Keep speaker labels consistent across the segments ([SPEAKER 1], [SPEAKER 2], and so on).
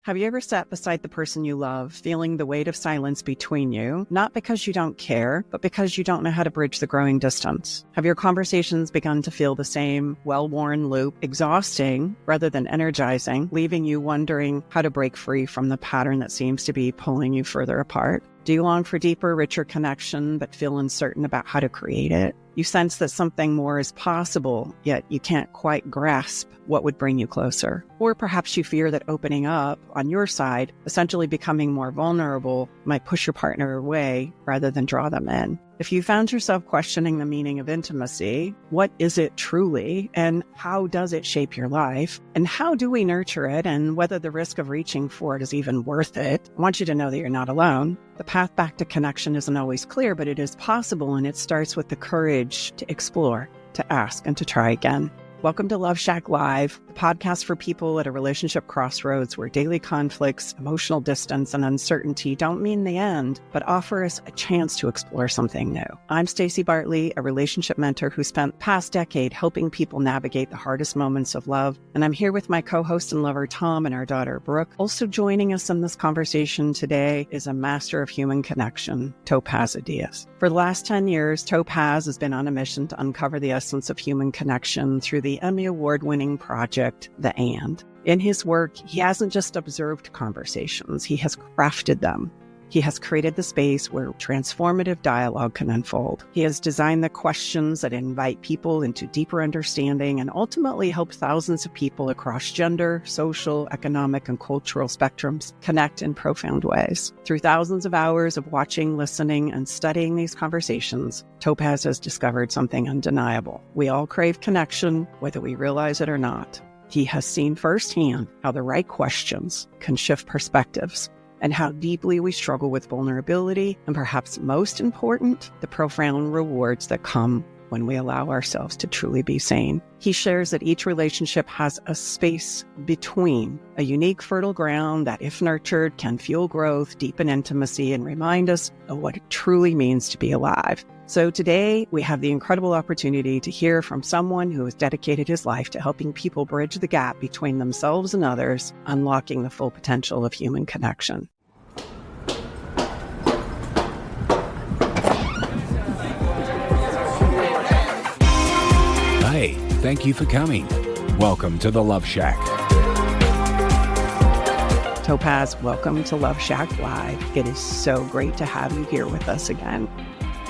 [SPEAKER 1] Have you ever sat beside the person you love, feeling the weight of silence between you, not because you don't care, but because you don't know how to bridge the growing distance? Have your conversations begun to feel the same well-worn loop, exhausting rather than energizing, leaving you wondering how to break free from the pattern that seems to be pulling you further apart? Do you long for deeper, richer connection, but feel uncertain about how to create it? You sense that something more is possible, yet you can't quite grasp what would bring you closer. Or perhaps you fear that opening up on your side, essentially becoming more vulnerable, might push your partner away rather than draw them in. If you found yourself questioning the meaning of intimacy, what is it truly, and how does it shape your life, and how do we nurture it, and whether the risk of reaching for it is even worth it, I want you to know that you're not alone. The path back to connection isn't always clear, but it is possible, and it starts with the courage to explore, to ask, and to try again. Welcome to Love Shack Live, the podcast for people at a relationship crossroads where daily conflicts, emotional distance, and uncertainty don't mean the end, but offer us a chance to explore something new. I'm Staci Bartley, a relationship mentor who spent the past decade helping people navigate the hardest moments of love, and I'm here with my co-host and lover, Tom, and our daughter, Brooke. Also joining us in this conversation today is a master of human connection, Topaz Adias. For the last 10 years, Topaz has been on a mission to uncover the essence of human connection through the Emmy Award-winning project, The And. In his work, he hasn't just observed conversations, he has crafted them. He has created the space where transformative dialogue can unfold. He has designed the questions that invite people into deeper understanding and ultimately help thousands of people across gender, social, economic, and cultural spectrums connect in profound ways. Through thousands of hours of watching, listening, and studying these conversations, Topaz has discovered something undeniable. We all crave connection, whether we realize it or not. He has seen firsthand how the right questions can shift perspectives, and how deeply we struggle with vulnerability, and perhaps most important, the profound rewards that come when we allow ourselves to truly be sane. He shares that each relationship has a space between, a unique fertile ground that, if nurtured, can fuel growth, deepen intimacy, and remind us of what it truly means to be alive. So today, we have the incredible opportunity to hear from someone who has dedicated his life to helping people bridge the gap between themselves and others, unlocking the full potential of human connection.
[SPEAKER 2] Hey, thank you for coming. Welcome to the Love Shack.
[SPEAKER 1] Topaz, welcome to Love Shack Live. It is so great to have you here with us again.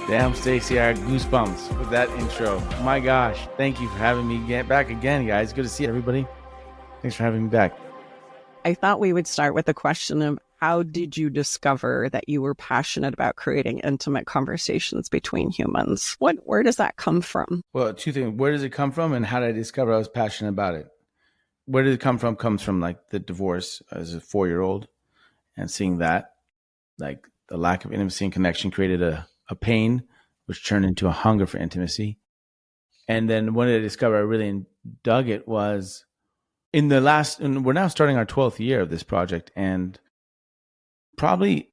[SPEAKER 3] Damn, Staci, I had goosebumps with that intro. My gosh, thank you for having me get back again, guys. Good to see everybody. Thanks for having me back.
[SPEAKER 1] I thought we would start with the question of how did you discover that you were passionate about creating intimate conversations between humans? Where does that come from?
[SPEAKER 3] Well, two things. Where does it come from, and how did I discover I was passionate about it? Where did it come from? Comes from like the divorce as a 4-year-old, and seeing that, like the lack of intimacy and connection created a pain, which turned into a hunger for intimacy. And then when I discovered I really dug it was and we're now starting our 12th year of this project, and probably,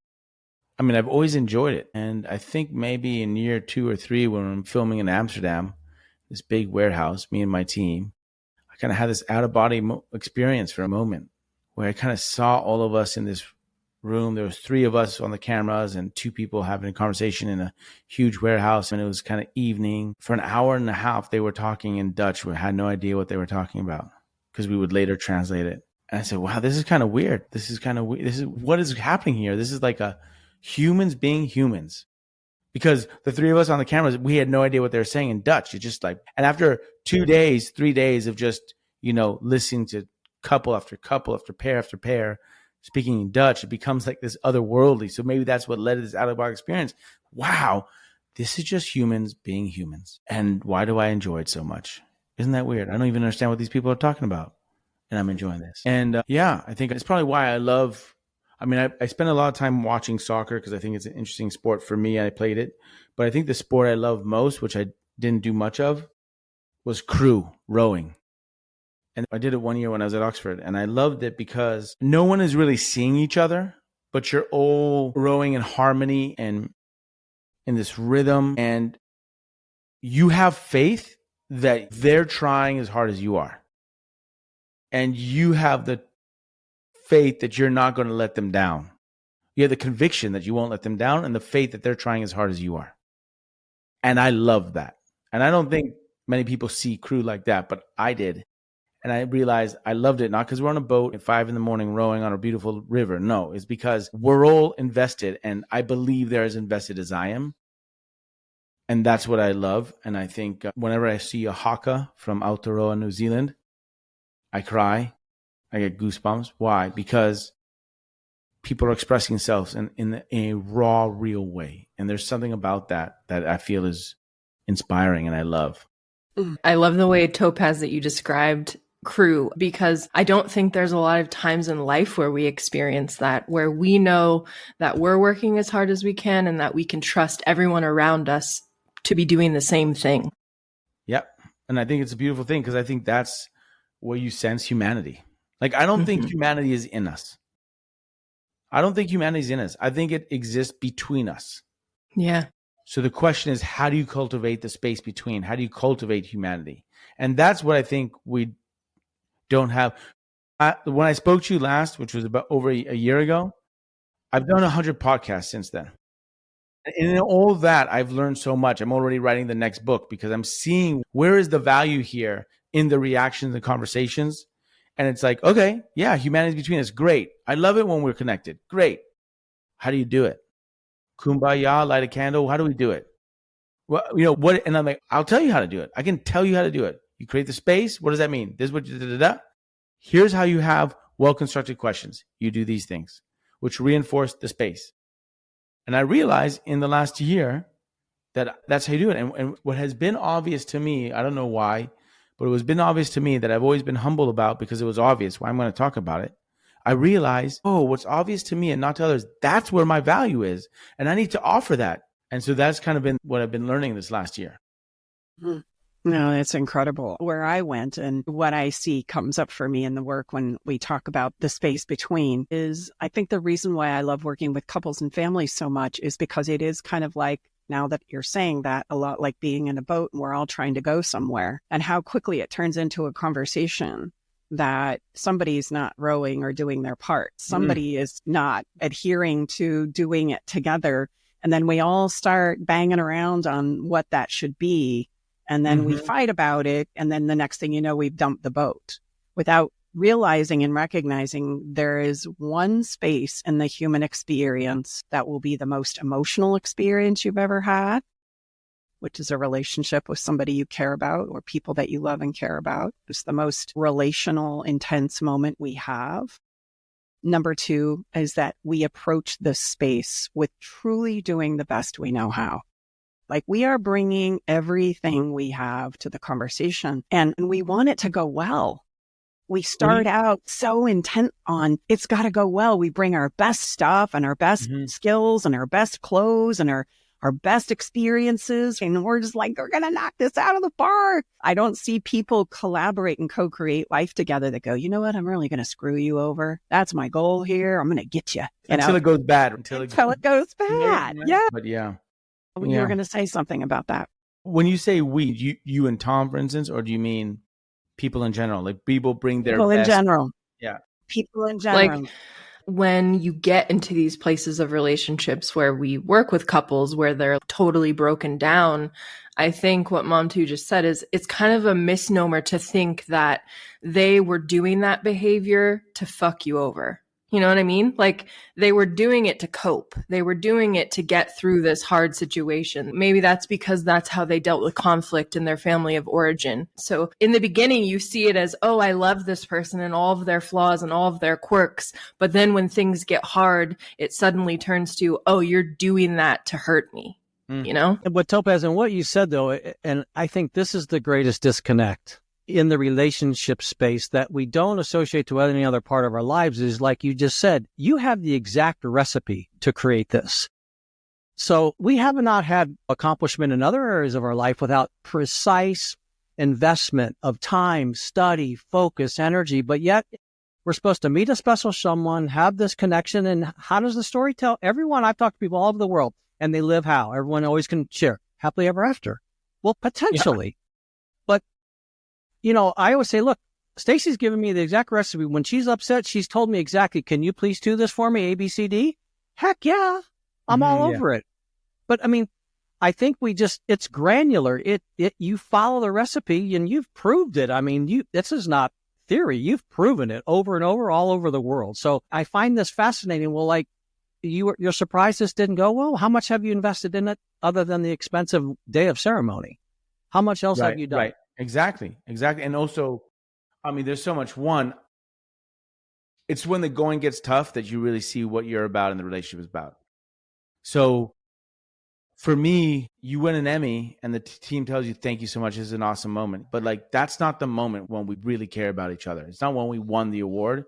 [SPEAKER 3] I've always enjoyed it. And I think maybe in year 2 or 3, when I'm filming in Amsterdam, this big warehouse, me and my team, I kind of had this out-of-body experience for a moment where I kind of saw all of us in this room. There was 3 of us on the cameras and 2 people having a conversation in a huge warehouse. And it was kind of evening. For an hour and a half, they were talking in Dutch. We had no idea what they were talking about because we would later translate it. And I said, wow, this is kind of weird. This is what is happening here. This is like humans being humans. Because the 3 of us on the cameras, we had no idea what they were saying in Dutch. It's just like, and after 2 days, 3 days of just, listening to couple after couple after pair, speaking in Dutch, it becomes like this otherworldly. So maybe that's what led to this out-of-body experience. Wow, this is just humans being humans. And why do I enjoy it so much? Isn't that weird? I don't even understand what these people are talking about. And I'm enjoying this. And I think it's probably why I spend a lot of time watching soccer because I think it's an interesting sport for me. I played it. But I think the sport I love most, which I didn't do much of, was rowing. And I did it 1 year when I was at Oxford. And I loved it because no one is really seeing each other, but you're all rowing in harmony and in this rhythm. And you have faith that they're trying as hard as you are. And you have the faith that you're not going to let them down. You have the conviction that you won't let them down and the faith that they're trying as hard as you are. And I love that. And I don't think many people see crew like that, but I did. And I realized I loved it, not because we're on a boat at 5 a.m. rowing on a beautiful river. No, it's because we're all invested, and I believe they're as invested as I am. And that's what I love. And I think whenever I see a haka from Aotearoa, New Zealand, I cry. I get goosebumps. Why? Because people are expressing themselves in a raw, real way. And there's something about that I feel is inspiring and I love.
[SPEAKER 4] I love the way, Topaz, that you described crew, because I don't think there's a lot of times in life where we experience that, where we know that we're working as hard as we can and that we can trust everyone around us to be doing the same thing. Yep.
[SPEAKER 3] And I think it's a beautiful thing because I think that's where you sense humanity. Like, I don't think humanity is in us. I don't think humanity is in us. I think it exists between us.
[SPEAKER 4] Yeah.
[SPEAKER 3] So the question is, how do you cultivate the space between? How do you cultivate humanity? And that's what I think we don't have. When I spoke to you last, which was about over a year ago, I've done 100 podcasts since then. And in all that, I've learned so much. I'm already writing the next book because I'm seeing where is the value here in the reactions and conversations. And it's like, okay, yeah, humanity's between us. Great. I love it when we're connected. Great. How do you do it? Kumbaya, light a candle. How do we do it? Well, you know what? And I'm like, I'll tell you how to do it. I can tell you how to do it. You create the space. What does that mean? This is what you da. Here's how you have well-constructed questions. You do these things, which reinforce the space. And I realized in the last year that that's how you do it. And what has been obvious to me, I don't know why, but it was been obvious to me that I've always been humble about because it was obvious why I'm going to talk about it. I realized, what's obvious to me and not to others, that's where my value is. And I need to offer that. And so that's kind of been what I've been learning this last year.
[SPEAKER 1] No, it's incredible. Where I went and what I see comes up for me in the work when we talk about the space between is I think the reason why I love working with couples and families so much is because it is kind of like, now that you're saying that, a lot like being in a boat and we're all trying to go somewhere, and how quickly it turns into a conversation that somebody's not rowing or doing their part. Somebody is not adhering to doing it together. And then we all start banging around on what that should be. And then we fight about it. And then the next thing you know, we've dumped the boat without realizing and recognizing there is one space in the human experience that will be the most emotional experience you've ever had, which is a relationship with somebody you care about or people that you love and care about. It's the most relational, intense moment we have. Number 2 is that we approach this space with truly doing the best we know how. Like, we are bringing everything we have to the conversation and we want it to go well. We start out so intent on it's got to go well. We bring our best stuff and our best skills and our best clothes and our best experiences. And we're just like, we're going to knock this out of the park. I don't see people collaborate and co-create life together that go, you know what? I'm really going to screw you over. That's my goal here. I'm going to get you.
[SPEAKER 3] Until it goes bad. Until it
[SPEAKER 1] goes bad. Yeah.
[SPEAKER 3] But yeah.
[SPEAKER 1] You were going to say something about that.
[SPEAKER 3] When you say we, you and Tom, for instance, or do you mean people in general? Like, people bring their
[SPEAKER 1] people
[SPEAKER 3] best.
[SPEAKER 1] In general.
[SPEAKER 3] Yeah.
[SPEAKER 1] People in general.
[SPEAKER 4] Like, when you get into these places of relationships where we work with couples where they're totally broken down, I think what Mom 2 just said is it's kind of a misnomer to think that they were doing that behavior to fuck you over. You know what I mean? Like, they were doing it to cope. They were doing it to get through this hard situation. Maybe that's because that's how they dealt with conflict in their family of origin. So in the beginning, you see it as, oh, I love this person and all of their flaws and all of their quirks. But then when things get hard, it suddenly turns to, oh, you're doing that to hurt me. You know?
[SPEAKER 5] But Topaz, and what you said, though, and I think this is the greatest disconnect in the relationship space that we don't associate to any other part of our lives is, like you just said, you have the exact recipe to create this. So we have not had accomplishment in other areas of our life without precise investment of time, study, focus, energy. But yet we're supposed to meet a special someone, have this connection. And how does the story tell? Everyone, I've talked to people all over the world, and they live how? Everyone always can share happily ever after. Well, potentially. Yeah. But, you know, I always say, look, Staci's given me the exact recipe. When she's upset, she's told me exactly, can you please do this for me, A, B, C, D? Heck yeah. I'm all over it. But I mean, I think it's granular. You follow the recipe and you've proved it. I mean, this is not theory. You've proven it over and over, all over the world. So I find this fascinating. Well, like you're surprised this didn't go well. How much have you invested in it other than the expensive day of ceremony? How much else have you done?
[SPEAKER 3] Right. Exactly. And also, I mean, there's so much. One, it's when the going gets tough that you really see what you're about and the relationship is about. So for me, you win an Emmy and the team tells you, thank you so much. This is an awesome moment. But like, that's not the moment when we really care about each other. It's not when we won the award.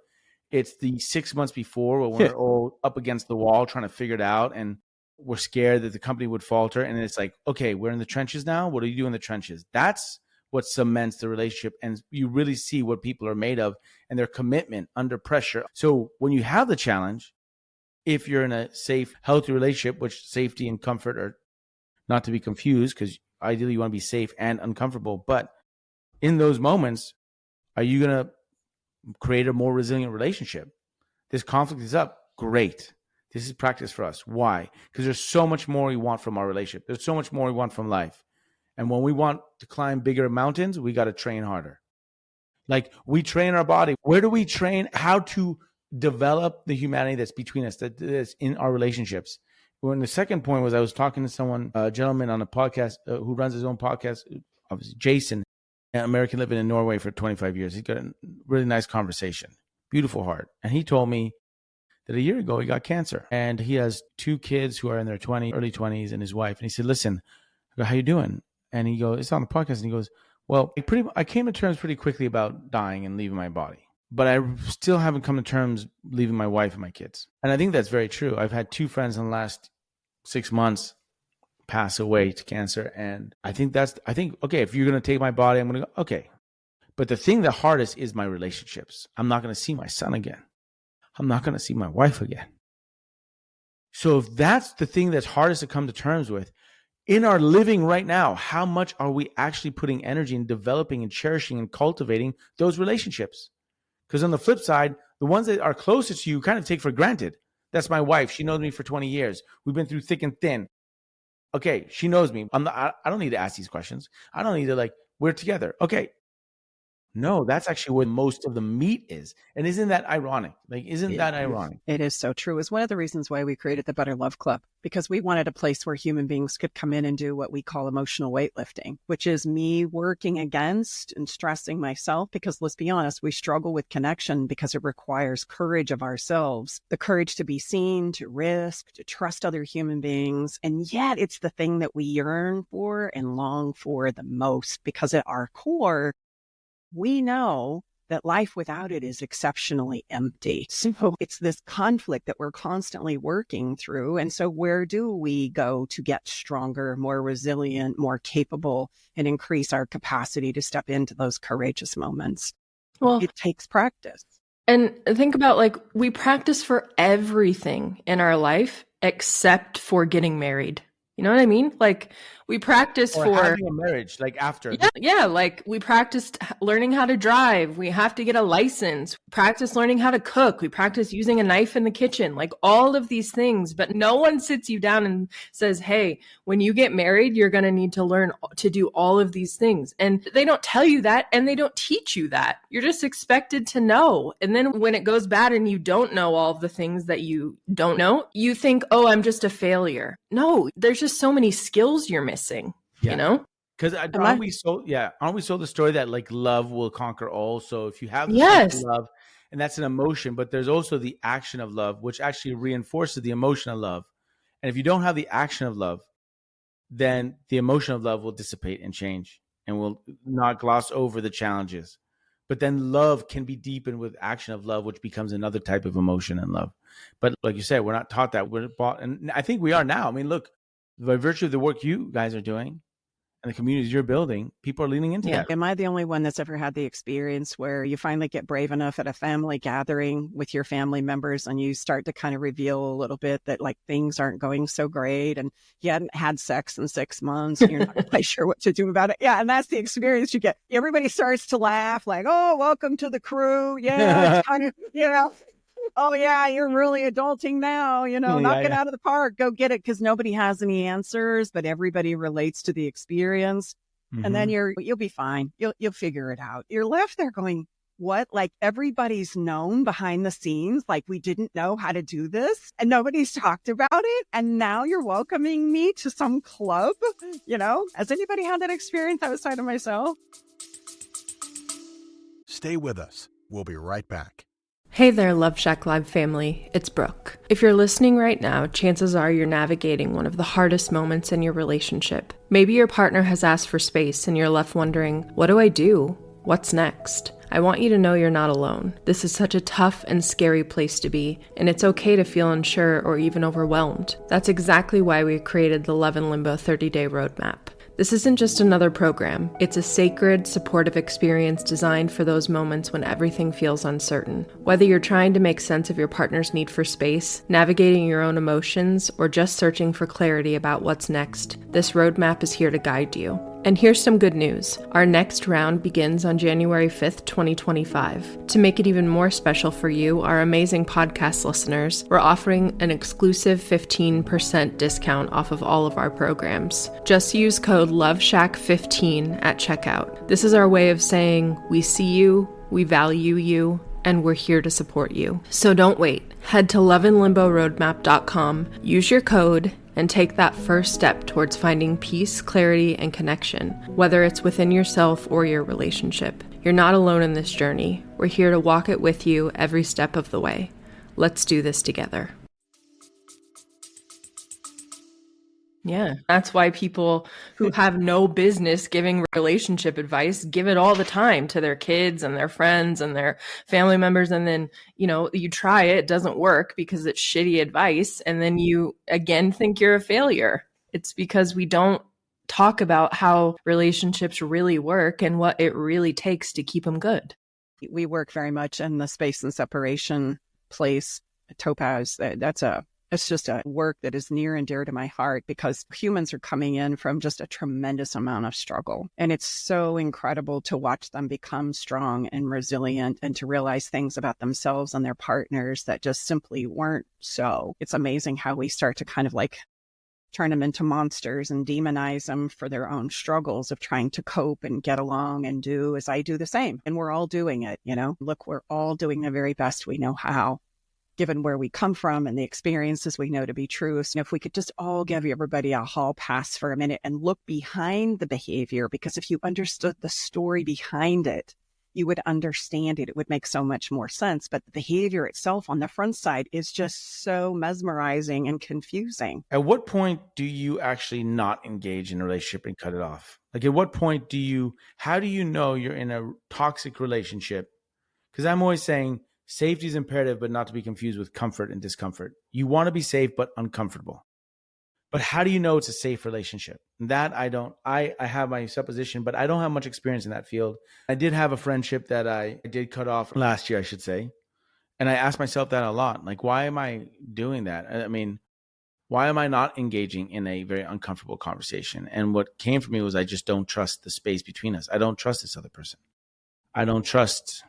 [SPEAKER 3] It's the 6 months before when we're all up against the wall trying to figure it out. And we're scared that the company would falter. And it's like, okay, we're in the trenches now. What do you do in the trenches? That's what cements the relationship. And you really see what people are made of and their commitment under pressure. So when you have the challenge, if you're in a safe, healthy relationship, which safety and comfort are not to be confused, because ideally you want to be safe and uncomfortable. But in those moments, are you going to create a more resilient relationship? This conflict is up. Great. This is practice for us. Why? Because there's so much more we want from our relationship. There's so much more we want from life. And when we want to climb bigger mountains, we got to train harder. Like we train our body. Where do we train? How to develop the humanity that's between us, that's in our relationships. When the second point was, I was talking to someone, a gentleman on a podcast who runs his own podcast, obviously Jason, an American living in Norway for 25 years. He's got a really nice conversation, beautiful heart. And he told me that a year ago he got cancer and he has 2 kids who are in their early 20s and his wife. And he said, listen, I go, how you doing? And he goes, it's on the podcast. And he goes, well, I came to terms pretty quickly about dying and leaving my body, but I still haven't come to terms leaving my wife and my kids. And I think that's very true. I've had 2 friends in the last 6 months pass away to cancer. And I think, okay, if you're going to take my body, I'm going to go, okay. But the thing the hardest is my relationships. I'm not going to see my son again. I'm not going to see my wife again. So if that's the thing that's hardest to come to terms with, in our living right now, how much are we actually putting energy in developing and cherishing and cultivating those relationships? Because on the flip side, the ones that are closest to you kind of take for granted. That's my wife. She knows me for 20 years. We've been through thick and thin. Okay, she knows me. I don't need to ask these questions. I don't need to we're together. Okay. No, that's actually where most of the meat is. And isn't that ironic? Isn't that ironic?
[SPEAKER 1] It is so true. It's one of the reasons why we created the Better Love Club, because we wanted a place where human beings could come in and do what we call emotional weightlifting, which is me working against and stressing myself. Because let's be honest, we struggle with connection because it requires courage of ourselves, the courage to be seen, to risk, to trust other human beings. And yet it's the thing that we yearn for and long for the most, because at our core, we know that life without it is exceptionally empty. So it's this conflict that we're constantly working through. And so where do we go to get stronger, more resilient, more capable, and increase our capacity to step into those courageous moments? Well, it takes practice.
[SPEAKER 4] And think about we practice for everything in our life except for getting married. You know what I mean? We practice for
[SPEAKER 3] having a marriage, after.
[SPEAKER 4] Yeah. We practiced learning how to drive. We have to get a license. Practice learning how to cook. We practice using a knife in the kitchen. All of these things. But no one sits you down and says, hey, when you get married, you're going to need to learn to do all of these things. And they don't tell you that, and they don't teach you that. You're just expected to know. And then when it goes bad and you don't know all of the things that you don't know, you think, oh, I'm just a failure. No, there's just so many skills you're missing, you know?
[SPEAKER 3] Because aren't we sold the story that love will conquer all? So if you have love, and that's an emotion, but there's also the action of love, which actually reinforces the emotion of love. And if you don't have the action of love, then the emotion of love will dissipate and change and will not gloss over the challenges. But then love can be deepened with action of love, which becomes another type of emotion and love. But like you said, we're not taught that. We're bought, and I think we are now. I mean, look, by virtue of the work you guys are doing and the communities you're building, people are leaning into that.
[SPEAKER 1] Am I the only one that's ever had the experience where you finally get brave enough at a family gathering with your family members and you start to kind of reveal a little bit that like things aren't going so great and you hadn't had sex in 6 months and you're not quite sure what to do about it? Yeah. And that's the experience you get. Everybody starts to laugh like, oh, welcome to the crew. Yeah. It's kind of, oh, yeah, you're really adulting now, knock it out of the park, go get it, because nobody has any answers, but everybody relates to the experience. And then you'll be fine. You'll figure it out. You're left there going, what? Like everybody's known behind the scenes, like we didn't know how to do this and nobody's talked about it. And now you're welcoming me to some club, Has anybody had that experience outside of myself?
[SPEAKER 6] Stay with us. We'll be right back.
[SPEAKER 4] Hey there, Love Shack Live family. It's Brooke. If you're listening right now, chances are you're navigating one of the hardest moments in your relationship. Maybe your partner has asked for space and you're left wondering, what do I do? What's next? I want you to know you're not alone. This is such a tough and scary place to be, and it's okay to feel unsure or even overwhelmed. That's exactly why we created the Love in Limbo 30-Day Roadmap. This isn't just another program. It's a sacred, supportive experience designed for those moments when everything feels uncertain. Whether you're trying to make sense of your partner's need for space, navigating your own emotions, or just searching for clarity about what's next, this roadmap is here to guide you. And here's some good news. Our next round begins on January 5th, 2025. To make it even more special for you, our amazing podcast listeners, we're offering an exclusive 15% discount off of all of our programs. Just use code LOVESHACK15 at checkout. This is our way of saying we see you, we value you, and we're here to support you. So don't wait. Head to loveinlimboroadmap.com, use your code, and take that first step towards finding peace, clarity, and connection, whether it's within yourself or your relationship. You're not alone in this journey. We're here to walk it with you every step of the way. Let's do this together. Yeah, that's why people who have no business giving relationship advice give it all the time to their kids and their friends and their family members. And then, you try it, it doesn't work because it's shitty advice. And then you again think you're a failure. It's because we don't talk about how relationships really work and what it really takes to keep them good.
[SPEAKER 1] We work very much in the space and separation place, Topaz. It's just a work that is near and dear to my heart because humans are coming in from just a tremendous amount of struggle. And it's so incredible to watch them become strong and resilient and to realize things about themselves and their partners that just simply weren't so. It's amazing how we start to kind of like turn them into monsters and demonize them for their own struggles of trying to cope and get along and do as I do the same. And we're all doing it, Look, we're all doing the very best we know how, given where we come from and the experiences we know to be true. So if we could just all give everybody a hall pass for a minute and look behind the behavior, because if you understood the story behind it, you would understand it. It would make so much more sense. But the behavior itself on the front side is just so mesmerizing and confusing.
[SPEAKER 3] At what point do you actually not engage in a relationship and cut it off? Like at what point how do you know you're in a toxic relationship? Because I'm always saying, safety is imperative, but not to be confused with comfort and discomfort. You want to be safe, but uncomfortable. But how do you know it's a safe relationship? That I don't. I have my supposition, but I don't have much experience in that field. I did have a friendship that I did cut off last year, I should say. And I asked myself that a lot. Like, why am I doing that? I mean, why am I not engaging in a very uncomfortable conversation? And what came from me was I just don't trust the space between us. I don't trust this other person. I don't trust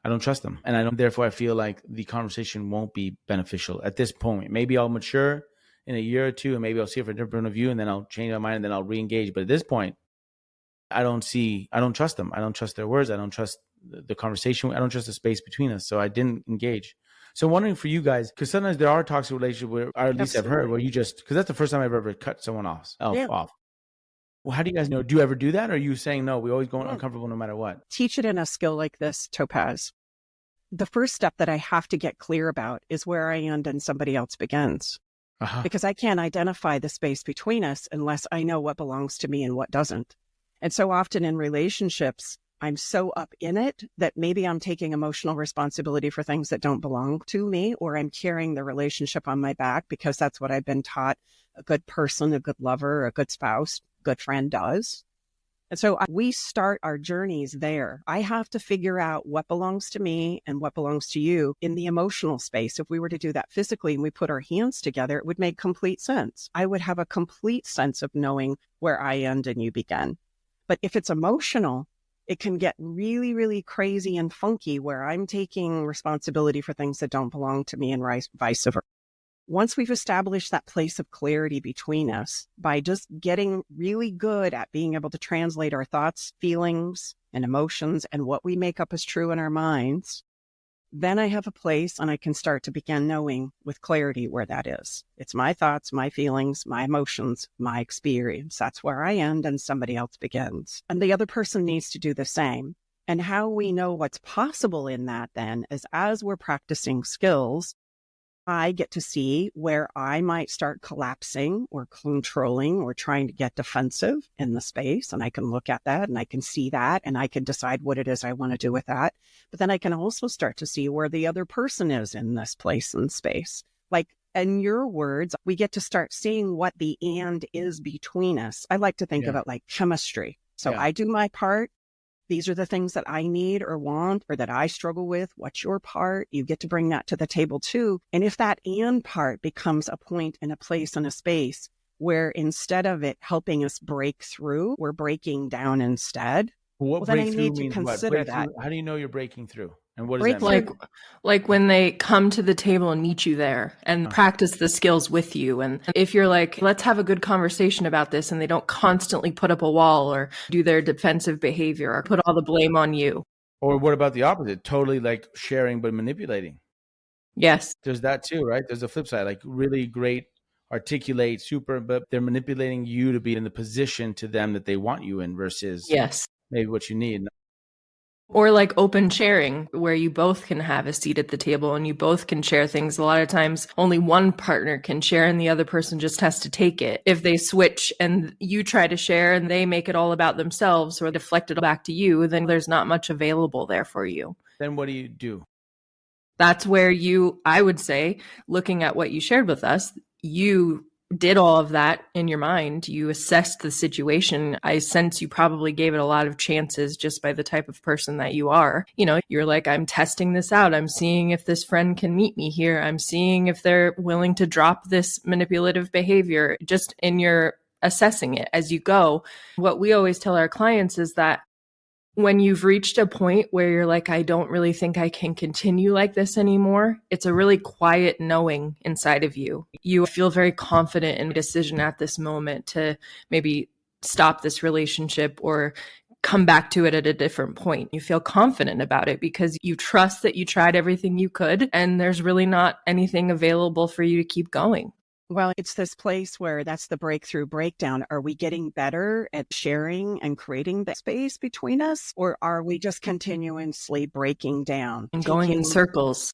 [SPEAKER 3] them. And therefore I feel like the conversation won't be beneficial at this point. Maybe I'll mature in a year or two and maybe I'll see it from a different point of view and then I'll change my mind and then I'll re-engage. But at this point, I don't trust them. I don't trust their words. I don't trust the conversation. I don't trust the space between us. So I didn't engage. So I'm wondering for you guys, because sometimes there are toxic relationships where, or at least I've heard, where you just, because that's the first time I've ever cut someone off. Well, how do you guys know? Do you ever do that? Or are you saying, no, we always go uncomfortable no matter what?
[SPEAKER 1] Teach it in a skill like this, Topaz. The first step that I have to get clear about is where I end and somebody else begins. Because I can't identify the space between us unless I know what belongs to me and what doesn't. And so often in relationships, I'm so up in it that maybe I'm taking emotional responsibility for things that don't belong to me, or I'm carrying the relationship on my back because that's what I've been taught a good person, a good lover, a good spouse good friend does. And so we start our journeys there. I have to figure out what belongs to me and what belongs to you in the emotional space. If we were to do that physically and we put our hands together, it would make complete sense. I would have a complete sense of knowing where I end and you begin. But if it's emotional, it can get really, really crazy and funky where I'm taking responsibility for things that don't belong to me and vice versa. Once we've established that place of clarity between us by just getting really good at being able to translate our thoughts, feelings, and emotions and what we make up as true in our minds, then I have a place and I can start to begin knowing with clarity where that is. It's my thoughts, my feelings, my emotions, my experience. That's where I end and somebody else begins. And the other person needs to do the same. And how we know what's possible in that then is as we're practicing skills, I get to see where I might start collapsing or controlling or trying to get defensive in the space. And I can look at that and I can see that and I can decide what it is I want to do with that. But then I can also start to see where the other person is in this place and space. Like in your words, we get to start seeing what the and is between us. I like to think of it like chemistry. So I do my part. These are the things that I need or want or that I struggle with. What's your part? You get to bring that to the table too. And if that and part becomes a point and a place and a space where instead of it helping us break through, we're breaking down instead.
[SPEAKER 3] What
[SPEAKER 1] then I
[SPEAKER 3] breakthrough
[SPEAKER 1] need to
[SPEAKER 3] means
[SPEAKER 1] consider
[SPEAKER 3] what?
[SPEAKER 1] that.
[SPEAKER 3] How do you know you're breaking through? And what does that mean?
[SPEAKER 4] Like when they come to the table and meet you there and practice the skills with you. And if you're like, let's have a good conversation about this, and they don't constantly put up a wall or do their defensive behavior or put all the blame on you.
[SPEAKER 3] Or what about the opposite? Totally like sharing but manipulating.
[SPEAKER 4] Yes.
[SPEAKER 3] There's that too, right? There's a flip side, like really great, articulate, super, but they're manipulating you to be in the position to them that they want you in versus maybe what you need.
[SPEAKER 4] Or like open sharing, where you both can have a seat at the table and you both can share things. A lot of times only one partner can share and the other person just has to take it. If they switch and you try to share and they make it all about themselves or deflect it back to you, then there's not much available there for you.
[SPEAKER 3] Then what do you do?
[SPEAKER 4] That's where I would say, looking at what you shared with us, you did all of that in your mind. You assessed the situation. I sense you probably gave it a lot of chances just by the type of person that you are. You know, you're like, I'm testing this out. I'm seeing if this friend can meet me here. I'm seeing if they're willing to drop this manipulative behavior, just in your assessing it as you go. What we always tell our clients is that when you've reached a point where you're like, I don't really think I can continue like this anymore, it's a really quiet knowing inside of you. You feel very confident in a decision at this moment to maybe stop this relationship or come back to it at a different point. You feel confident about it because you trust that you tried everything you could and there's really not anything available for you to keep going.
[SPEAKER 1] Well, it's this place where that's the breakthrough breakdown. Are we getting better at sharing and creating the space between us? Or are we just continuously breaking down?
[SPEAKER 4] And going in circles.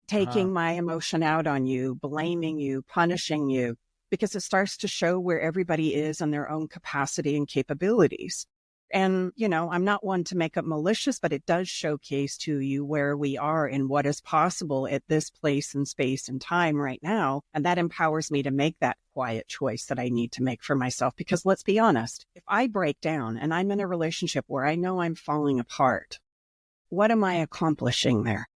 [SPEAKER 1] Taking my emotion out on you, blaming you, punishing you, because it starts to show where everybody is in their own capacity and capabilities. And, you know, I'm not one to make it malicious, but it does showcase to you where we are and what is possible at this place and space and time right now. And that empowers me to make that quiet choice that I need to make for myself. Because let's be honest, if I break down and I'm in a relationship where I know I'm falling apart, what am I accomplishing there?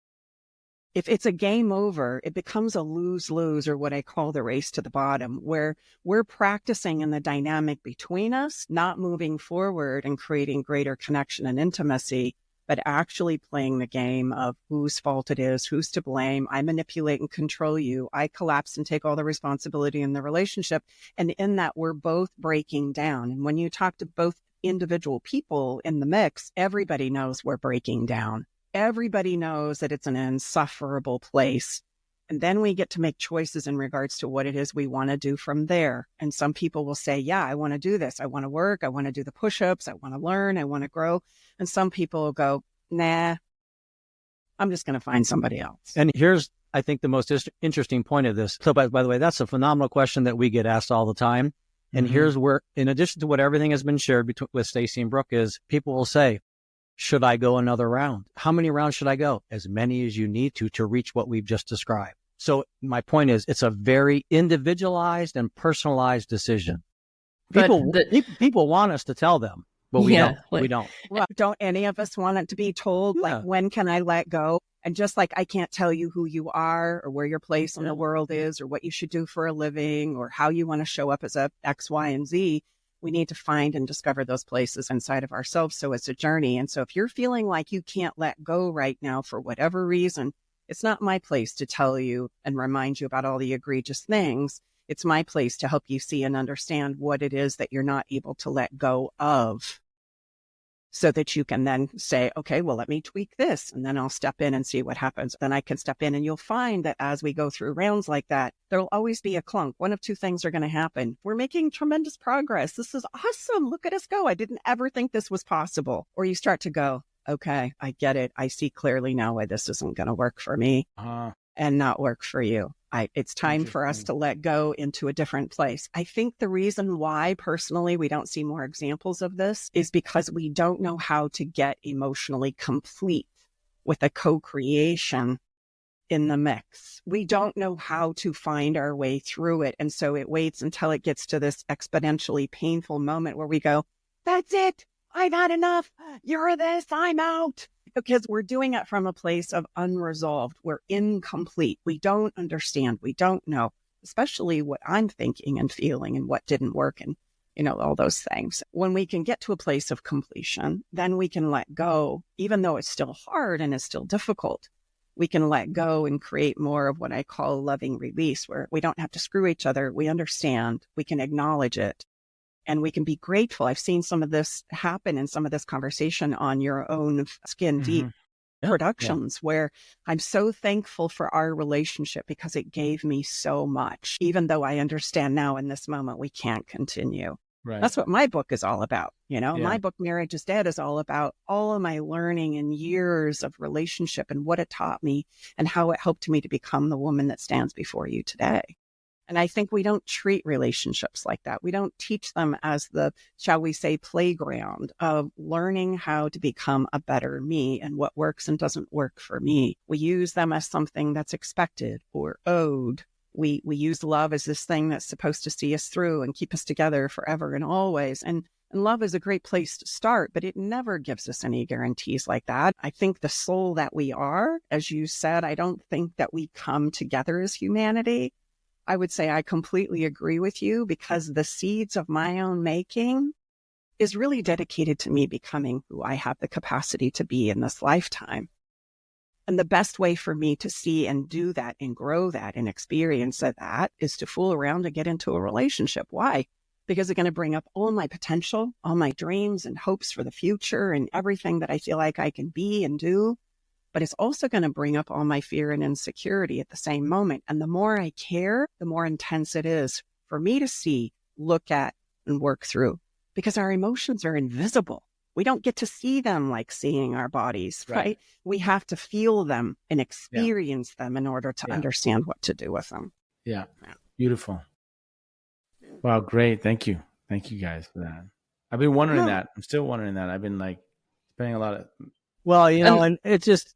[SPEAKER 1] If it's a game over, it becomes a lose-lose, or what I call the race to the bottom, where we're practicing in the dynamic between us, not moving forward and creating greater connection and intimacy, but actually playing the game of whose fault it is, who's to blame. I manipulate and control you. I collapse and take all the responsibility in the relationship. And in that, we're both breaking down. And when you talk to both individual people in the mix, everybody knows we're breaking down. Everybody knows that it's an insufferable place. And then we get to make choices in regards to what it is we want to do from there. And some people will say, yeah, I want to do this. I want to work. I want to do the push-ups. I want to learn. I want to grow. And some people will go, nah, I'm just going to find somebody else.
[SPEAKER 5] And here's, I think, the most interesting point of this. So, by the way, that's a phenomenal question that we get asked all the time. And here's where, in addition to what everything has been shared with Staci and Brooke, is people will say, should I go another round? How many rounds should I go? As many as you need to reach what we've just described. So my point is, it's a very individualized and personalized decision.
[SPEAKER 4] But
[SPEAKER 5] People want us to tell them, but we
[SPEAKER 4] Yeah,
[SPEAKER 5] don't. We don't.
[SPEAKER 1] Well, don't any of us want it to be told?
[SPEAKER 5] Yeah.
[SPEAKER 1] Like, when can I let go? And just like I can't tell you who you are or where your place in the world is or what you should do for a living or how you want to show up as a X, Y, and Z, we need to find and discover those places inside of ourselves. So it's a journey. And so if you're feeling like you can't let go right now for whatever reason, it's not my place to tell you and remind you about all the egregious things. It's my place to help you see and understand what it is that you're not able to let go of, so that you can then say, okay, well, let me tweak this, and then I'll step in and see what happens. Then I can step in, and you'll find that as we go through rounds like that, there'll always be a clunk. One of two things are going to happen. We're making tremendous progress. This is awesome. Look at us go. I didn't ever think this was possible. Or you start to go, okay, I get it. I see clearly now why this isn't going to work for me and not work for you. It's time for us to let go into a different place. I think the reason why, personally, we don't see more examples of this is because we don't know how to get emotionally complete with a co-creation in the mix. We don't know how to find our way through it. And so it waits until it gets to this exponentially painful moment where we go, that's it. I've had enough. You're this. I'm out. Because we're doing it from a place of unresolved. We're incomplete. We don't understand. We don't know, especially what I'm thinking and feeling and what didn't work and, all those things. When we can get to a place of completion, then we can let go, even though it's still hard and it's still difficult. We can let go and create more of what I call loving release, where we don't have to screw each other. We understand. We can acknowledge it. And we can be grateful. I've seen some of this happen in some of this conversation on your own Skin Deep productions, where I'm so thankful for our relationship because it gave me so much, even though I understand now in this moment we can't continue.
[SPEAKER 3] Right.
[SPEAKER 1] That's what my book is all about. My book, Marriage is Dead, is all about all of my learning and years of relationship and what it taught me and how it helped me to become the woman that stands before you today. And I think we don't treat relationships like that. We don't teach them as the, shall we say, playground of learning how to become a better me and what works and doesn't work for me. We use them as something that's expected or owed. We use love as this thing that's supposed to see us through and keep us together forever and always. And love is a great place to start, but it never gives us any guarantees like that. I think the soul that we are, as you said, I don't think that we come together as humanity. I would say I completely agree with you, because the seeds of my own making is really dedicated to me becoming who I have the capacity to be in this lifetime. And the best way for me to see and do that and grow that and experience that is to fool around and get into a relationship. Why? Because it's going to bring up all my potential, all my dreams and hopes for the future and everything that I feel like I can be and do. But it's also going to bring up all my fear and insecurity at the same moment. And the more I care, the more intense it is for me to see, look at, and work through, because our emotions are invisible. We don't get to see them like seeing our bodies, right? We have to feel them and experience them in order to understand what to do with them.
[SPEAKER 3] Yeah. Beautiful. Wow. Great. Thank you. Thank you guys for that. I've been wondering that. I'm still wondering that. I've been spending a lot of...
[SPEAKER 5] Well, and it's just,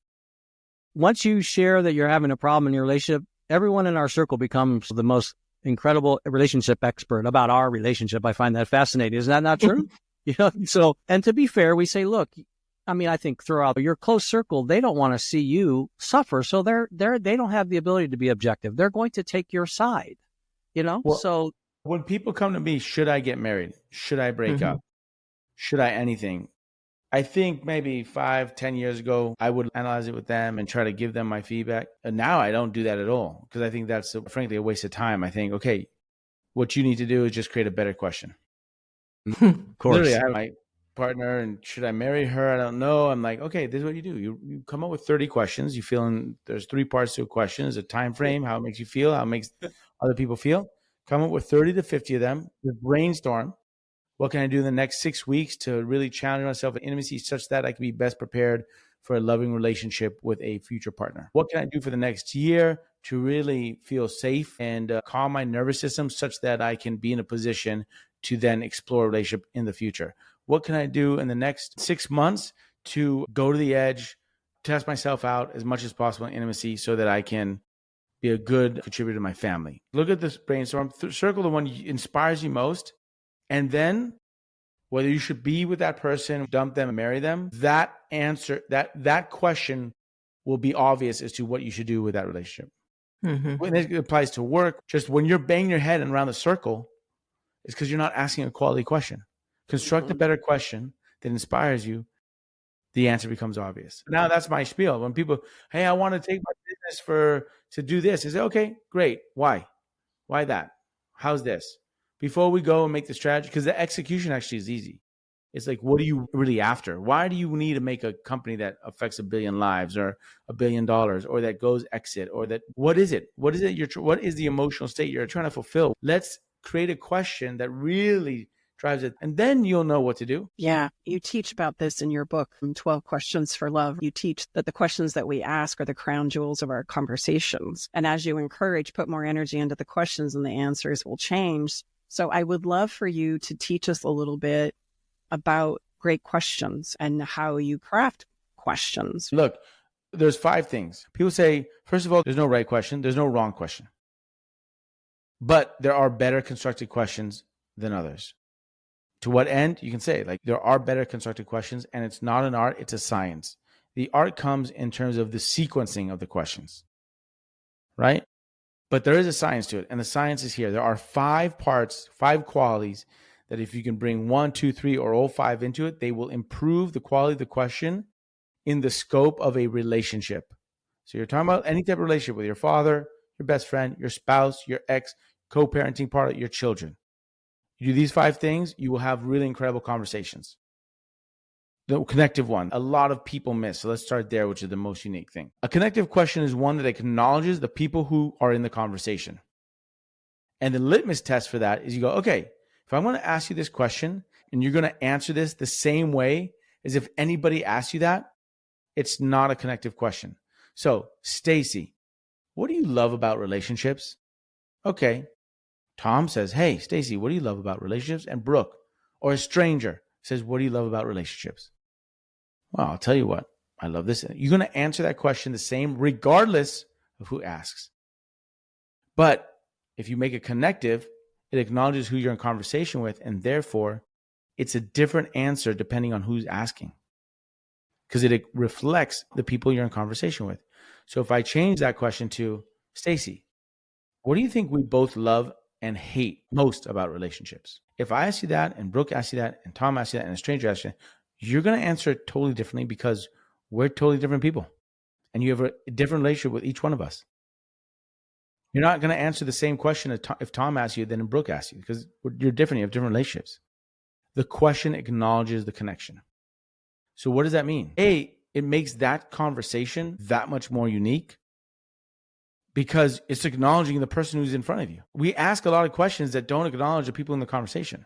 [SPEAKER 5] once you share that you're having a problem in your relationship, everyone in our circle becomes the most incredible relationship expert about our relationship. I find that fascinating. Isn't that not true? So, and to be fair, we say, look, I think throughout your close circle, they don't want to see you suffer. So they don't have the ability to be objective. They're going to take your side,
[SPEAKER 3] Well,
[SPEAKER 5] so
[SPEAKER 3] when people come to me, should I get married? Should I break up? Should I anything? I think maybe 5-10 years ago, I would analyze it with them and try to give them my feedback. And now I don't do that at all, because I think that's frankly a waste of time. I think, okay, what you need to do is just create a better question.
[SPEAKER 5] Of course.
[SPEAKER 3] Literally, I have my partner, and should I marry her? I don't know. I'm like, okay, this is what you do. You come up with 30 questions. You feel there's 3 parts to a question. There's a time frame, how it makes you feel, how it makes other people feel. Come up with 30 to 50 of them. Just brainstorm. What can I do in the next 6 weeks to really challenge myself in intimacy such that I can be best prepared for a loving relationship with a future partner? What can I do for the next year to really feel safe and calm my nervous system such that I can be in a position to then explore a relationship in the future? What can I do in the next 6 months to go to the edge, test myself out as much as possible in intimacy so that I can be a good contributor to my family? Look at this brainstorm. Circle the one that inspires you most And then whether you should be with that person, dump them, and marry them, that answer, that question will be obvious as to what you should do with that relationship. When it applies to work, just when you're banging your head around the circle, it's because you're not asking a quality question. Construct a better question that inspires you. The answer becomes obvious. Now that's my spiel. When people, hey, I want to take my business to do this. I say, okay, great. Why? Why that? How's this? Before we go and make the strategy, because the execution actually is easy. It's like, what are you really after? Why do you need to make a company that affects 1 billion lives or $1 billion or that goes exit or that, what is it? What is it? What is the emotional state you're trying to fulfill? Let's create a question that really drives it. And then you'll know what to do.
[SPEAKER 1] Yeah. You teach about this in your book, 12 Questions for Love. You teach that the questions that we ask are the crown jewels of our conversations. And as you encourage, put more energy into the questions and the answers will change. So I would love for you to teach us a little bit about great questions and how you craft questions.
[SPEAKER 3] Look, there's 5 things. People say, first of all, there's no right question. There's no wrong question. But there are better constructed questions than others. To what end? You can say, like, there are better constructed questions, and it's not an art, it's a science. The art comes in terms of the sequencing of the questions, right? But there is a science to it, and the science is here. There are 5 parts, 5 qualities that if you can bring 1, 2, 3, or all 5 into it, they will improve the quality of the question in the scope of a relationship. So you're talking about any type of relationship with your father, your best friend, your spouse, your ex, co-parenting partner, your children. You do these 5 things, you will have really incredible conversations. The connective one, a lot of people miss. So let's start there, which is the most unique thing. A connective question is one that acknowledges the people who are in the conversation. And the litmus test for that is you go, okay, if I'm going to ask you this question and you're going to answer this the same way as if anybody asked you that, it's not a connective question. So, Staci, what do you love about relationships? Okay. Tom says, hey, Staci, what do you love about relationships? And Brooke, or a stranger, says, what do you love about relationships? Well, I'll tell you what, I love this. You're going to answer that question the same regardless of who asks. But if you make it connective, it acknowledges who you're in conversation with, and therefore it's a different answer depending on who's asking, because it reflects the people you're in conversation with. So if I change that question to, Staci, what do you think we both love and hate most about relationships? If I ask you that, and Brooke asks you that, and Tom asks you that, and a stranger asks you that, you're going to answer it totally differently because we're totally different people. And you have a different relationship with each one of us. You're not going to answer the same question if Tom asks you than Brooke asks you, because you're different. You have different relationships. The question acknowledges the connection. So what does that mean? A, it makes that conversation that much more unique because it's acknowledging the person who's in front of you. We ask a lot of questions that don't acknowledge the people in the conversation.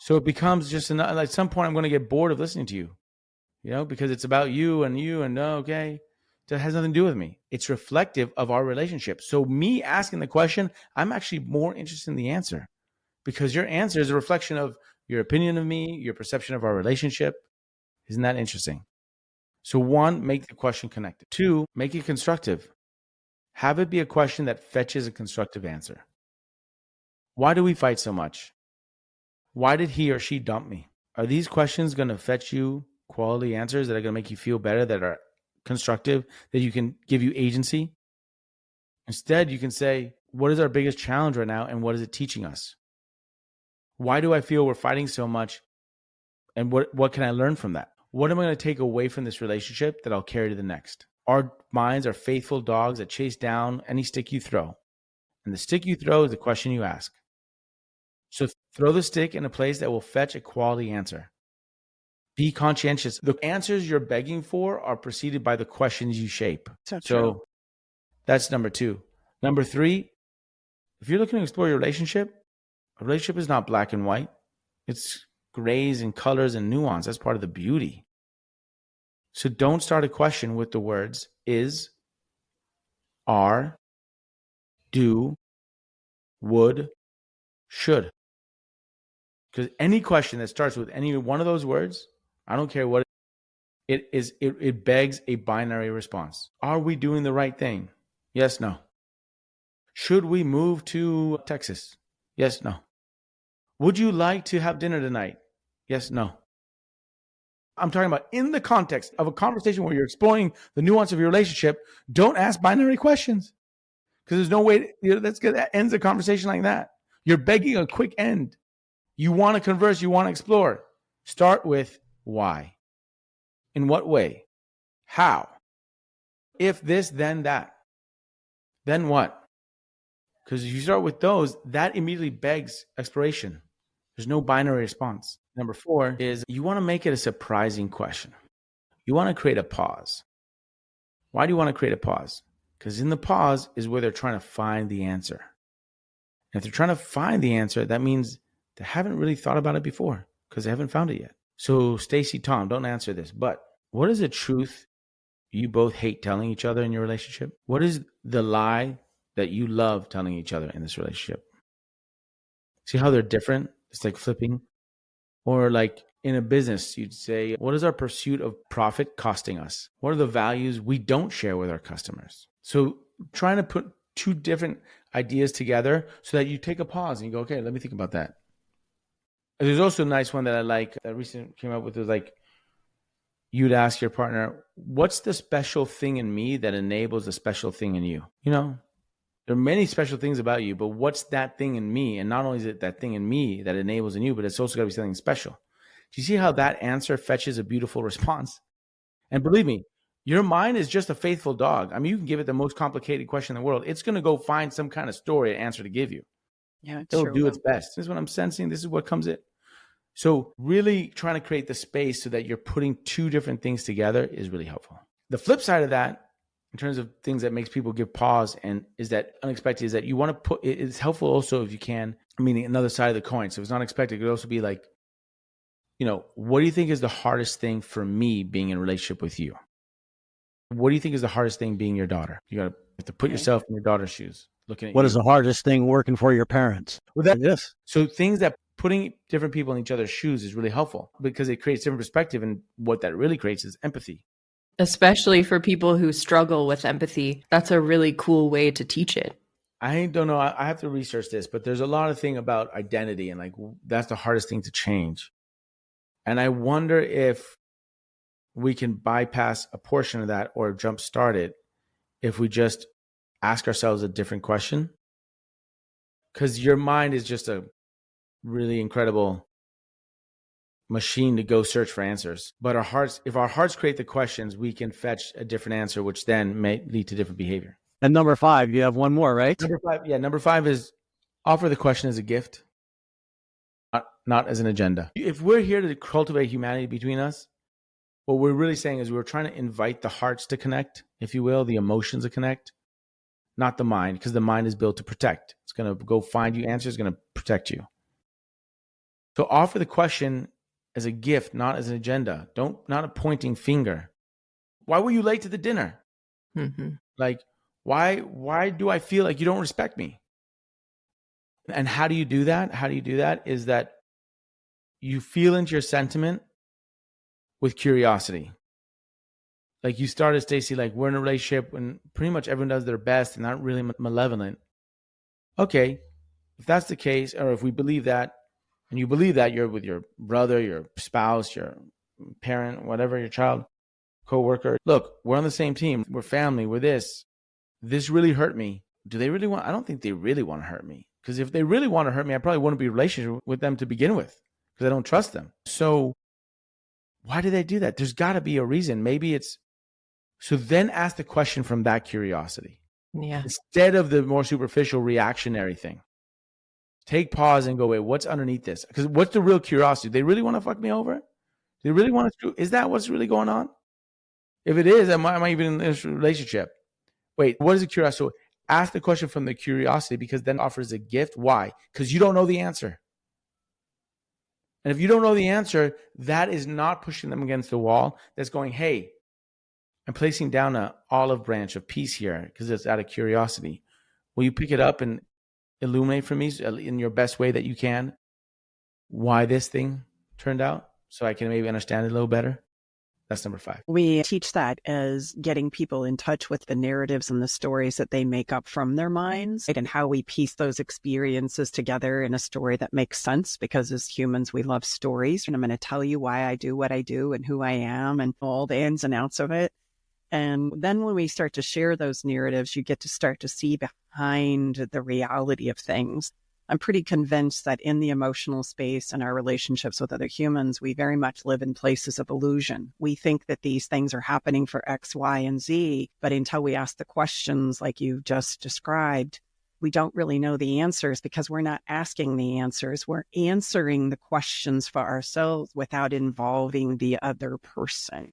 [SPEAKER 3] So it becomes just at some point I'm going to get bored of listening to you, because it's about you and okay. That has nothing to do with me. It's reflective of our relationship. So me asking the question, I'm actually more interested in the answer because your answer is a reflection of your opinion of me, your perception of our relationship. Isn't that interesting? So 1, make the question connected. 2, make it constructive. Have it be a question that fetches a constructive answer. Why do we fight so much? Why did he or she dump me? Are these questions going to fetch you quality answers that are going to make you feel better, that are constructive, that you can give you agency? Instead, you can say, what is our biggest challenge right now, and what is it teaching us? Why do I feel we're fighting so much, and what can I learn from that? What am I going to take away from this relationship that I'll carry to the next? Our minds are faithful dogs that chase down any stick you throw, and the stick you throw is the question you ask. So throw the stick in a place that will fetch a quality answer. Be conscientious. The answers you're begging for are preceded by the questions you shape. So that's number 2. Number 3, if you're looking to explore your relationship, a relationship is not black and white. It's grays and colors and nuance. That's part of the beauty. So don't start a question with the words is, are, do, would, should. Because any question that starts with any one of those words, I don't care what it is, it begs a binary response. Are we doing the right thing? Yes, no. Should we move to Texas? Yes, no. Would you like to have dinner tonight? Yes, no. I'm talking about in the context of a conversation where you're exploring the nuance of your relationship. Don't ask binary questions, because there's no way that ends a conversation like that. You're begging a quick end. You want to converse. You want to explore. Start with why. In what way? How? If this, then that. Then what? Because if you start with those, that immediately begs exploration. There's no binary response. Number 4 is you want to make it a surprising question. You want to create a pause. Why do you want to create a pause? Because in the pause is where they're trying to find the answer. And if they're trying to find the answer, that means they haven't really thought about it before because they haven't found it yet. So Staci, Tom, don't answer this, but what is the truth you both hate telling each other in your relationship? What is the lie that you love telling each other in this relationship? See how they're different? It's like flipping. Or like in a business, you'd say, what is our pursuit of profit costing us? What are the values we don't share with our customers? So trying to put 2 different ideas together so that you take a pause and you go, okay, let me think about that. And there's also a nice one that I like that recently came up with, is like, you'd ask your partner, what's the special thing in me that enables a special thing in you? You know, there are many special things about you, but what's that thing in me? And not only is it that thing in me that enables in you, but it's also got to be something special. Do you see how that answer fetches a beautiful response? And believe me, your mind is just a faithful dog. I mean, you can give it the most complicated question in the world. It's going to go find some kind of story and answer to give you.
[SPEAKER 1] Yeah,
[SPEAKER 3] It'll do its best. This is what I'm sensing. This is what comes in. So really trying to create the space so that you're putting 2 different things together is really helpful. The flip side of that, in terms of things that makes people give pause and is that unexpected, is that you want to put, it's helpful also if you can, meaning another side of the coin. So if it's not expected, it could also be like, you know, what do you think is the hardest thing for me being in a relationship with you? What do you think is the hardest thing being your daughter? You have to put yourself in your daughter's shoes. Looking at
[SPEAKER 5] What is the hardest thing working for your parents?
[SPEAKER 3] Well, that,
[SPEAKER 5] yes.
[SPEAKER 3] So things that putting different people in each other's shoes is really helpful because it creates different perspective. And what that really creates is empathy.
[SPEAKER 4] Especially for people who struggle with empathy. That's a really cool way to teach it.
[SPEAKER 3] I don't know. I have to research this, but there's a lot of thing about identity and like that's the hardest thing to change. And I wonder if we can bypass a portion of that or jumpstart it if we just ask ourselves a different question. Because your mind is just a really incredible machine to go search for answers. But our hearts, if our hearts create the questions, we can fetch a different answer, which then may lead to different behavior.
[SPEAKER 5] And number 5, you have one more, right?
[SPEAKER 3] Number 5 is offer the question as a gift, not as an agenda. If we're here to cultivate humanity between us, what we're really saying is we're trying to invite the hearts to connect, if you will, the emotions to connect, not the mind, because the mind is built to protect. It's going to go find you answers, it's going to protect you. So offer the question as a gift, not as an agenda. Not a pointing finger. Why were you late to the dinner?
[SPEAKER 4] Mm-hmm.
[SPEAKER 3] Like, why do I feel like you don't respect me? And how do you do that? How do you do that is that you feel into your sentiment with curiosity. Like you started, Staci, like we're in a relationship when pretty much everyone does their best and not really malevolent. Okay, if that's the case, or if we believe that, and you believe that you're with your brother, your spouse, your parent, whatever, your child, coworker. Look, we're on the same team. We're family. We're this. This really hurt me. Do they really want? I don't think they really want to hurt me. Because if they really want to hurt me, I probably wouldn't be in a relationship with them to begin with. Because I don't trust them. So why do they do that? There's got to be a reason. Maybe it's so. Then ask the question from that curiosity.
[SPEAKER 4] Yeah.
[SPEAKER 3] Instead of the more superficial reactionary thing. Take pause and go, wait, what's underneath this? Because what's the real curiosity? They really want to fuck me over? Do they really want to? Is that what's really going on? If it is, am I even in this relationship? Wait, what is the curiosity? So ask the question from the curiosity because then offers a gift. Why? Because you don't know the answer. And if you don't know the answer, that is not pushing them against the wall. That's going, hey, I'm placing down an olive branch of peace here because it's out of curiosity. Will you pick it up and illuminate for me in your best way that you can why this thing turned out so I can maybe understand it a little better? That's number 5.
[SPEAKER 1] We teach that as getting people in touch with the narratives and the stories that they make up from their minds, right? And how we piece those experiences together in a story that makes sense, because as humans, we love stories. And I'm going to tell you why I do what I do and who I am and all the ins and outs of it. And then when we start to share those narratives, you get to start to see behind the reality of things. I'm pretty convinced that in the emotional space and our relationships with other humans, we very much live in places of illusion. We think that these things are happening for X, Y, and Z, but until we ask the questions like you just described, we don't really know the answers, because we're not asking the answers. We're answering the questions for ourselves without involving the other person.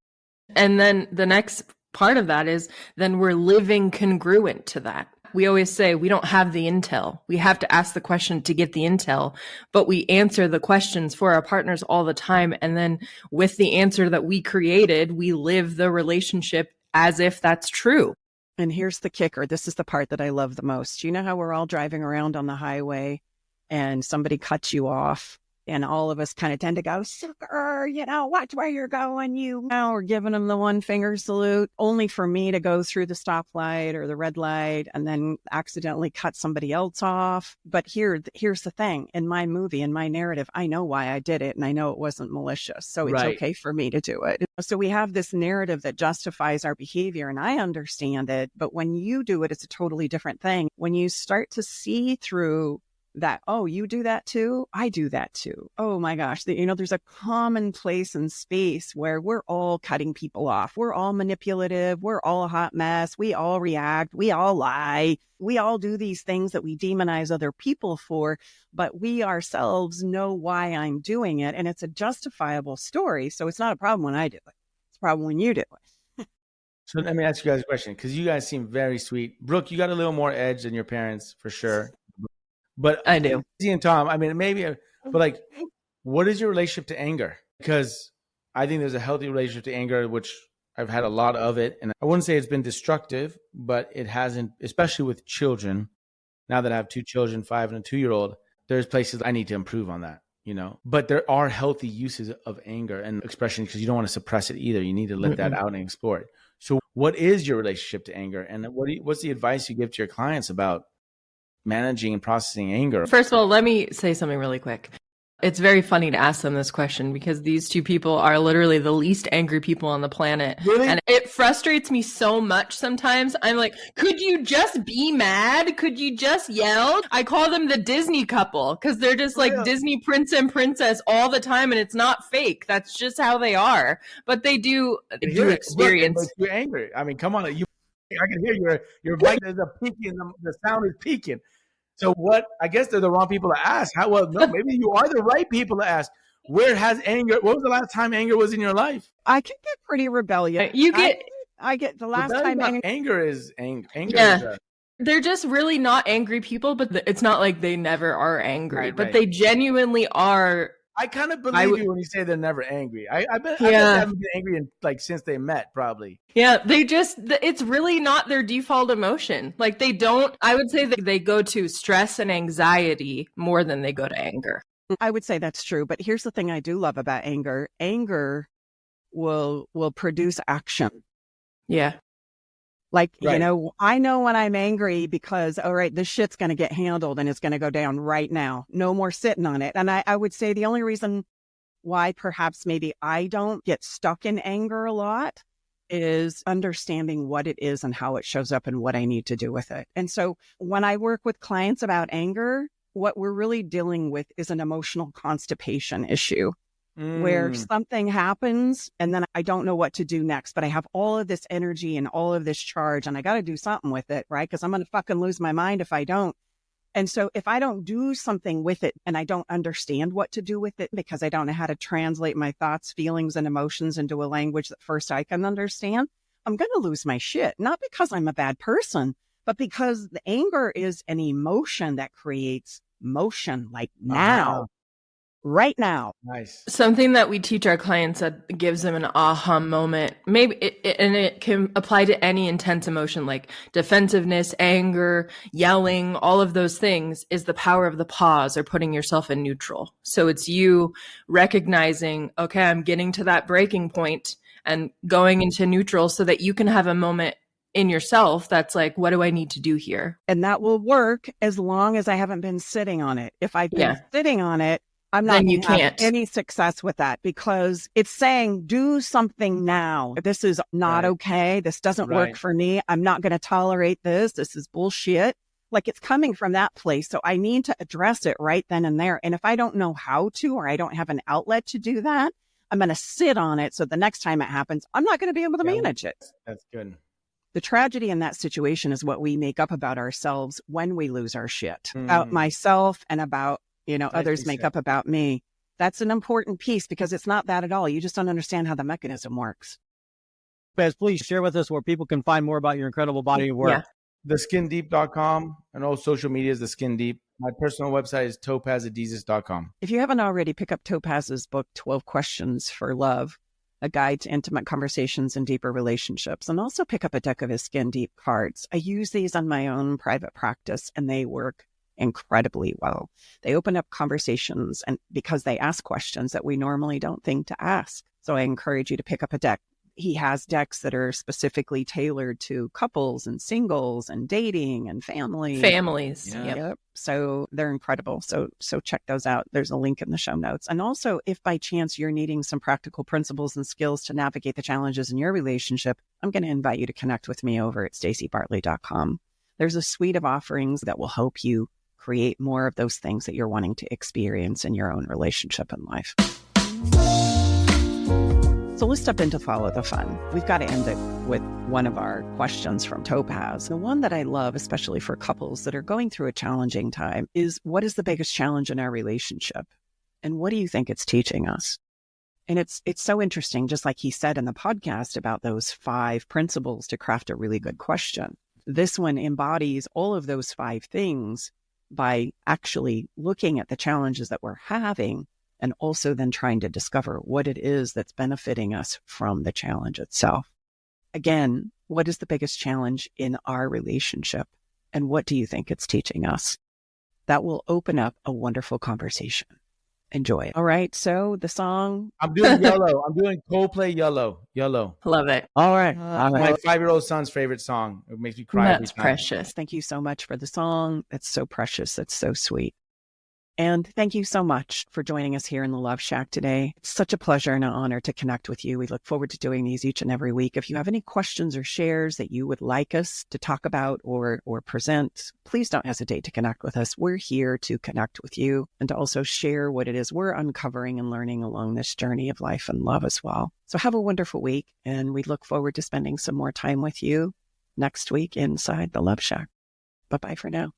[SPEAKER 4] And then the next part of that is then we're living congruent to that. We always say we don't have the intel. We have to ask the question to get the intel, but we answer the questions for our partners all the time. And then with the answer that we created, we live the relationship as if that's true.
[SPEAKER 1] And here's the kicker. This is the part that I love the most. You know how we're all driving around on the highway and somebody cuts you off, and all of us kind of tend to go, sucker, watch where you're going, or giving them the one finger salute, only for me to go through the stoplight or the red light and then accidentally cut somebody else off. But here's the thing. In my movie, in my narrative, I know why I did it, and I know it wasn't malicious. So it's okay for me to do it. So we have this narrative that justifies our behavior, and I understand it. But when you do it, it's a totally different thing. When you start to see through that, oh, you do that too? I do that too. Oh my gosh. There's a common place and space where we're all cutting people off. We're all manipulative. We're all a hot mess. We all react. We all lie. We all do these things that we demonize other people for, but we ourselves know why I'm doing it. And it's a justifiable story. So it's not a problem when I do it. It's a problem when you do it.
[SPEAKER 3] So let me ask you guys a question, because you guys seem very sweet. Brooke, you got a little more edge than your parents for sure. But
[SPEAKER 4] I do.
[SPEAKER 3] Z and Tom, I mean, but what is your relationship to anger? Because I think there's a healthy relationship to anger, which I've had a lot of it. And I wouldn't say it's been destructive, but it hasn't, especially with children. Now that I have 2 children, 5 and a 2-year-old, there's places I need to improve on that, But there are healthy uses of anger and expression, because you don't want to suppress it either. You need to let that out and explore it. So what is your relationship to anger? And what's the advice you give to your clients about managing and processing anger?
[SPEAKER 4] First of all, let me say something really quick. It's very funny to ask them this question, because these 2 people are literally the least angry people on the planet.
[SPEAKER 3] Really?
[SPEAKER 4] And it frustrates me so much sometimes. I'm like, could you just be mad? Could you just yell? I call them the Disney couple, because they're just like Disney prince and princess all the time, and it's not fake. That's just how they are. But they do experience.
[SPEAKER 3] Look, you're angry. I mean, come on. I can hear your mic. There's a peaking. The sound is peaking. So I guess they're the wrong people to ask. Maybe you are the right people to ask. Where has anger, what was the last time anger was in your life?
[SPEAKER 1] I can get pretty rebellious. I get the last time
[SPEAKER 3] anger is anger.
[SPEAKER 4] Yeah. They're just really not angry people, but it's not like they never are angry, but they genuinely are.
[SPEAKER 3] I kind of believe you when you say they're never angry. I bet they haven't been angry since they met, probably.
[SPEAKER 4] Yeah, it's really not their default emotion. Like I would say that they go to stress and anxiety more than they go to anger.
[SPEAKER 1] I would say that's true. But here's the thing I do love about anger. Anger will produce action.
[SPEAKER 4] Yeah.
[SPEAKER 1] Like, I know when I'm angry because, all right, this shit's going to get handled and it's going to go down right now. No more sitting on it. And I would say the only reason why perhaps maybe I don't get stuck in anger a lot is understanding what it is and how it shows up and what I need to do with it. And so when I work with clients about anger, what we're really dealing with is an emotional constipation issue. Where something happens and then I don't know what to do next, but I have all of this energy and all of this charge and I got to do something with it, right? Because I'm going to fucking lose my mind if I don't. And so if I don't do something with it and I don't understand what to do with it because I don't know how to translate my thoughts, feelings, and emotions into a language that first I can understand, I'm going to lose my shit. Not because I'm a bad person, but because the anger is an emotion that creates motion, like now. Right now.
[SPEAKER 3] Nice.
[SPEAKER 4] Something that we teach our clients that gives them an aha moment, maybe it can apply to any intense emotion like defensiveness, anger, yelling, all of those things, is the power of the pause or putting yourself in neutral. So it's you recognizing, okay, I'm getting to that breaking point and going into neutral so that you can have a moment in yourself that's like, what do I need to do here?
[SPEAKER 1] And that will work as long as I haven't been sitting on it. If I've been sitting on it, I'm not
[SPEAKER 4] Then
[SPEAKER 1] going
[SPEAKER 4] you
[SPEAKER 1] to have
[SPEAKER 4] can't.
[SPEAKER 1] any success with that, because it's saying, do something now. This is not okay. This doesn't work for me. I'm not going to tolerate this. This is bullshit. Like, it's coming from that place. So I need to address it right then and there. And if I don't know how to, or I don't have an outlet to do that, I'm going to sit on it. So the next time it happens, I'm not going to be able to manage it.
[SPEAKER 3] That's good.
[SPEAKER 1] The tragedy in that situation is what we make up about ourselves when we lose our shit, about myself and about, others make up about me. That's an important piece, because it's not that at all. You just don't understand how the mechanism works.
[SPEAKER 5] Topaz, please share with us where people can find more about your incredible body of work.
[SPEAKER 4] Yeah.
[SPEAKER 3] theskindeep.com, and all social media is The Skin Deep. My personal website is topazadizes.com.
[SPEAKER 1] If you haven't already, pick up Topaz's book, 12 Questions for Love, a guide to intimate conversations and deeper relationships, and also pick up a deck of his Skin Deep cards. I use these on my own private practice, and they work incredibly well. They open up conversations, and because they ask questions that we normally don't think to ask. So I encourage you to pick up a deck. He has decks that are specifically tailored to couples and singles and dating and families.
[SPEAKER 4] Yep.
[SPEAKER 1] So they're incredible. So check those out. There's a link in the show notes. And also, if by chance you're needing some practical principles and skills to navigate the challenges in your relationship, I'm going to invite you to connect with me over at stacibartley.com. There's a suite of offerings that will help you create more of those things that you're wanting to experience in your own relationship and life. So let's step into Follow the Fun. We've got to end it with one of our questions from Topaz. The one that I love, especially for couples that are going through a challenging time, is, what is the biggest challenge in our relationship? And what do you think it's teaching us? And it's so interesting, just like he said in the podcast about those 5 principles to craft a really good question. This one embodies all of those 5 things by actually looking at the challenges that we're having, and also then trying to discover what it is that's benefiting us from the challenge itself. Again, what is the biggest challenge in our relationship? And what do you think it's teaching us? That will open up a wonderful conversation. Enjoy it. All right. So the song.
[SPEAKER 3] I'm doing Yellow. I'm doing Coldplay Yellow.
[SPEAKER 4] Love it.
[SPEAKER 5] All right.
[SPEAKER 3] My 5-year-old son's favorite song. It makes me cry every
[SPEAKER 4] That's
[SPEAKER 3] time.
[SPEAKER 4] precious.
[SPEAKER 1] Thank you so much for the song. That's so precious. That's so sweet. And thank you so much for joining us here in the Love Shack today. It's such a pleasure and an honor to connect with you. We look forward to doing these each and every week. If you have any questions or shares that you would like us to talk about or present, please don't hesitate to connect with us. We're here to connect with you and to also share what it is we're uncovering and learning along this journey of life and love as well. So have a wonderful week, and we look forward to spending some more time with you next week inside the Love Shack. Bye-bye for now.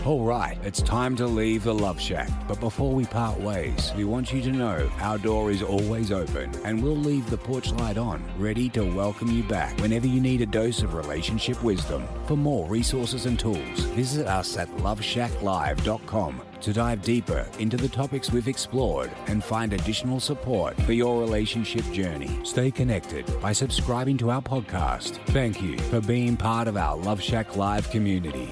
[SPEAKER 2] All right, it's time to leave the Love Shack. But before we part ways, we want you to know our door is always open and we'll leave the porch light on, ready to welcome you back whenever you need a dose of relationship wisdom. For more resources and tools, visit us at loveshacklive.com to dive deeper into the topics we've explored and find additional support for your relationship journey. Stay connected by subscribing to our podcast. Thank you for being part of our Love Shack Live community.